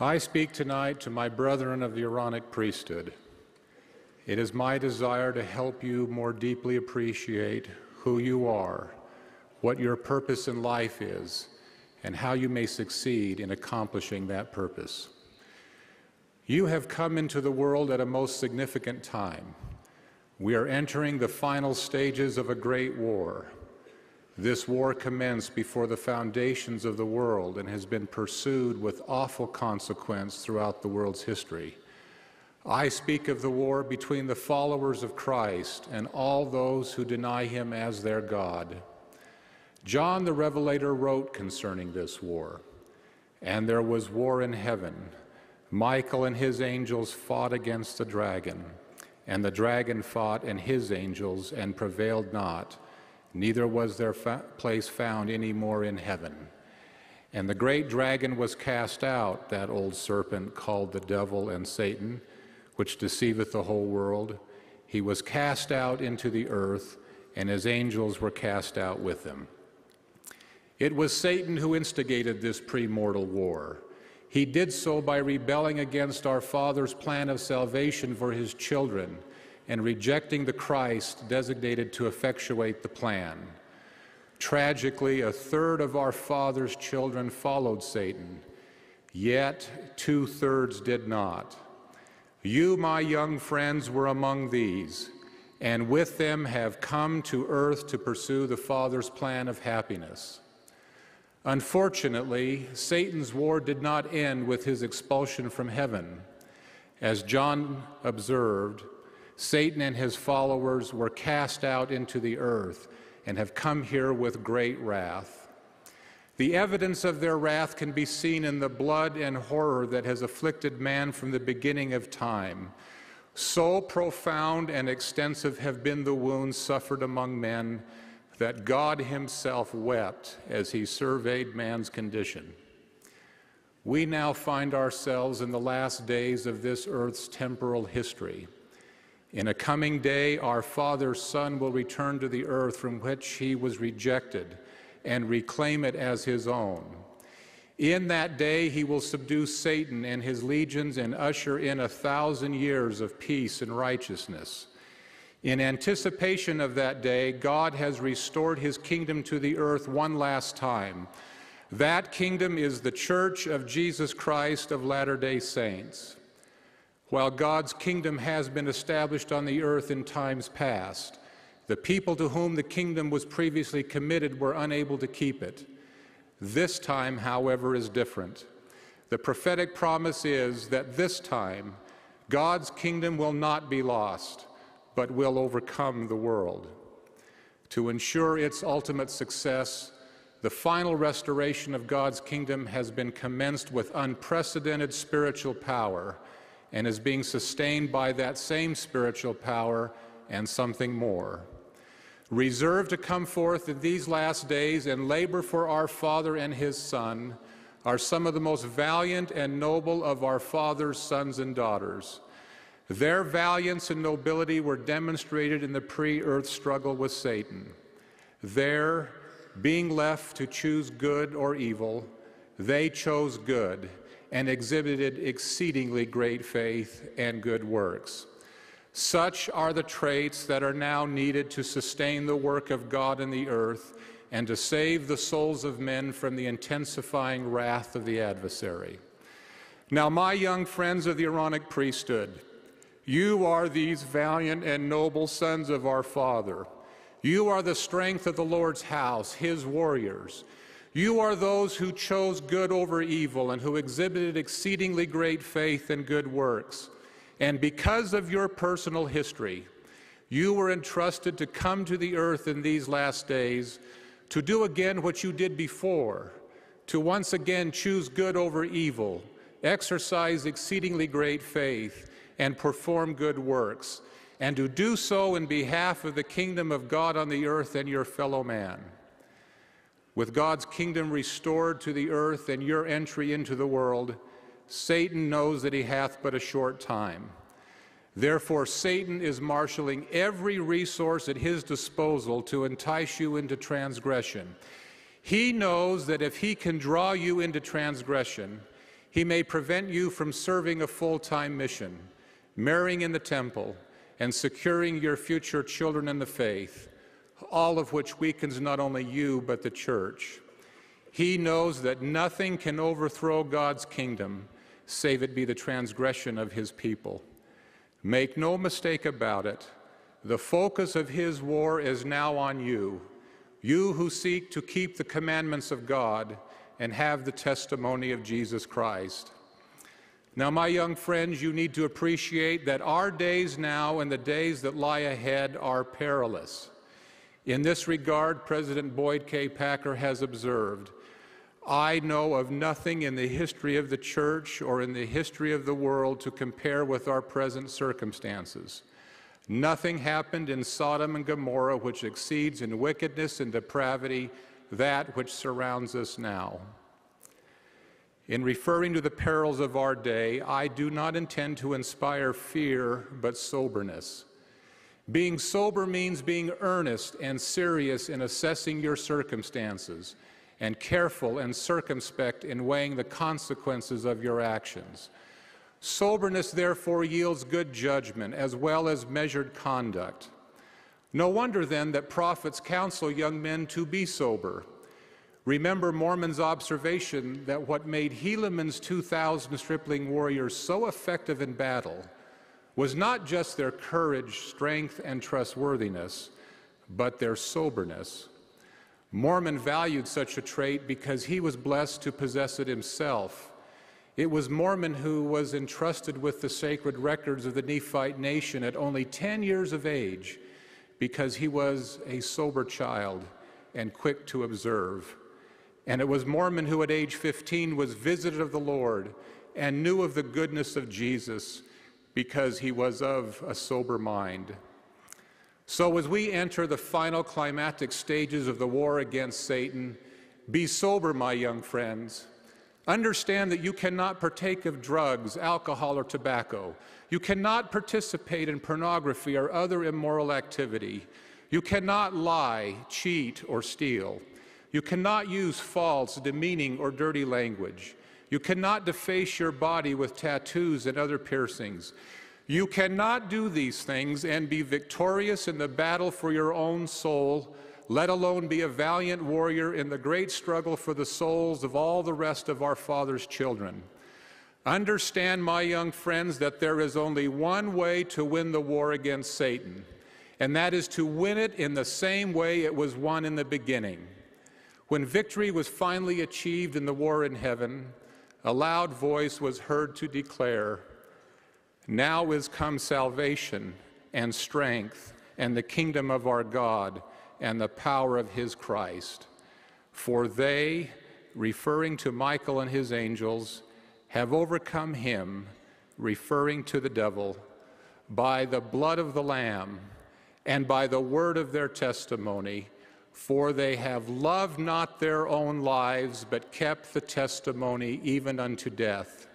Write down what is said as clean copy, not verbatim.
I speak tonight to my brethren of the Aaronic priesthood. It is my desire to help you more deeply appreciate who you are, what your purpose in life is, and how you may succeed in accomplishing that purpose. You have come into the world at a most significant time. We are entering the final stages of a great war. This war commenced before the foundations of the world and has been pursued with awful consequence throughout the world's history. I speak of the war between the followers of Christ and all those who deny him as their God. John the Revelator wrote concerning this war, "And there was war in heaven. Michael and his angels fought against the dragon, and the dragon fought and his angels and prevailed not, neither was their place found any more in heaven. And the great dragon was cast out, that old serpent called the devil and Satan, which deceiveth the whole world. He was cast out into the earth, and his angels were cast out with him." It was Satan who instigated this premortal war. He did so by rebelling against our Father's plan of salvation for his children and rejecting the Christ designated to effectuate the plan. Tragically, a third of our Father's children followed Satan, yet 2/3 did not. You, my young friends, were among these, and with them have come to earth to pursue the Father's plan of happiness. Unfortunately, Satan's war did not end with his expulsion from heaven. As John observed, Satan and his followers were cast out into the earth and have come here with great wrath. The evidence of their wrath can be seen in the blood and horror that has afflicted man from the beginning of time. So profound and extensive have been the wounds suffered among men that God himself wept as he surveyed man's condition. We now find ourselves in the last days of this earth's temporal history. In a coming day, our Father's Son will return to the earth from which he was rejected and reclaim it as his own. In that day, he will subdue Satan and his legions and usher in 1,000 years of peace and righteousness. In anticipation of that day, God has restored his kingdom to the earth one last time. That kingdom is the Church of Jesus Christ of Latter-day Saints. While God's kingdom has been established on the earth in times past, the people to whom the kingdom was previously committed were unable to keep it. This time, however, is different. The prophetic promise is that this time, God's kingdom will not be lost, but will overcome the world. To ensure its ultimate success, the final restoration of God's kingdom has been commenced with unprecedented spiritual power and is being sustained by that same spiritual power and something more. Reserved to come forth in these last days and labor for our Father and his Son are some of the most valiant and noble of our Father's sons and daughters. Their valiance and nobility were demonstrated in the pre-earth struggle with Satan. There, being left to choose good or evil, they chose good and exhibited exceedingly great faith and good works. Such are the traits that are now needed to sustain the work of God in the earth and to save the souls of men from the intensifying wrath of the adversary. Now, my young friends of the Aaronic priesthood, you are these valiant and noble sons of our Father. You are the strength of the Lord's house, his warriors. You are those who chose good over evil and who exhibited exceedingly great faith and good works. And because of your personal history, you were entrusted to come to the earth in these last days to do again what you did before, to once again choose good over evil, exercise exceedingly great faith, and perform good works, and to do so in behalf of the kingdom of God on the earth and your fellow man. With God's kingdom restored to the earth and your entry into the world, Satan knows that he hath but a short time. Therefore, Satan is marshaling every resource at his disposal to entice you into transgression. He knows that if he can draw you into transgression, He may prevent you from serving a full-time mission, marrying in the temple, and securing your future children in the faith, all of which weakens not only you but the church. He knows that nothing can overthrow God's kingdom save it be the transgression of his people. Make no mistake about it, the focus of his war is now on you, you who seek to keep the commandments of God and have the testimony of Jesus Christ. Now, my young friends, you need to appreciate that our days now and the days that lie ahead are perilous. In this regard, President Boyd K. Packer has observed, "I know of nothing in the history of the church or in the history of the world to compare with our present circumstances. Nothing happened in Sodom and Gomorrah which exceeds in wickedness and depravity that which surrounds us now." In referring to the perils of our day, I do not intend to inspire fear, but soberness. Being sober means being earnest and serious in assessing your circumstances, and careful and circumspect in weighing the consequences of your actions. Soberness, therefore, yields good judgment as well as measured conduct. No wonder, then, that prophets counsel young men to be sober. Remember Mormon's observation that what made Helaman's 2,000 stripling warriors so effective in battle was not just their courage, strength, and trustworthiness, but their soberness. Mormon valued such a trait because he was blessed to possess it himself. It was Mormon who was entrusted with the sacred records of the Nephite nation at only 10 years of age because he was a sober child and quick to observe. And it was Mormon who at age 15 was visited of the Lord and knew of the goodness of Jesus because he was of a sober mind. So as we enter the final climactic stages of the war against Satan, be sober, my young friends. Understand that you cannot partake of drugs, alcohol, or tobacco. You cannot participate in pornography or other immoral activity. You cannot lie, cheat, or steal. You cannot use false, demeaning, or dirty language. You cannot deface your body with tattoos and other piercings. You cannot do these things and be victorious in the battle for your own soul, let alone be a valiant warrior in the great struggle for the souls of all the rest of our Father's children. Understand, my young friends, that there is only one way to win the war against Satan, and that is to win it in the same way it was won in the beginning. When victory was finally achieved in the war in heaven, a loud voice was heard to declare, "Now is come salvation and strength and the kingdom of our God and the power of his Christ. For they," referring to Michael and his angels, "have overcome him," referring to the devil, "by the blood of the Lamb and by the word of their testimony. For they have loved not their own lives, but kept the testimony even unto death.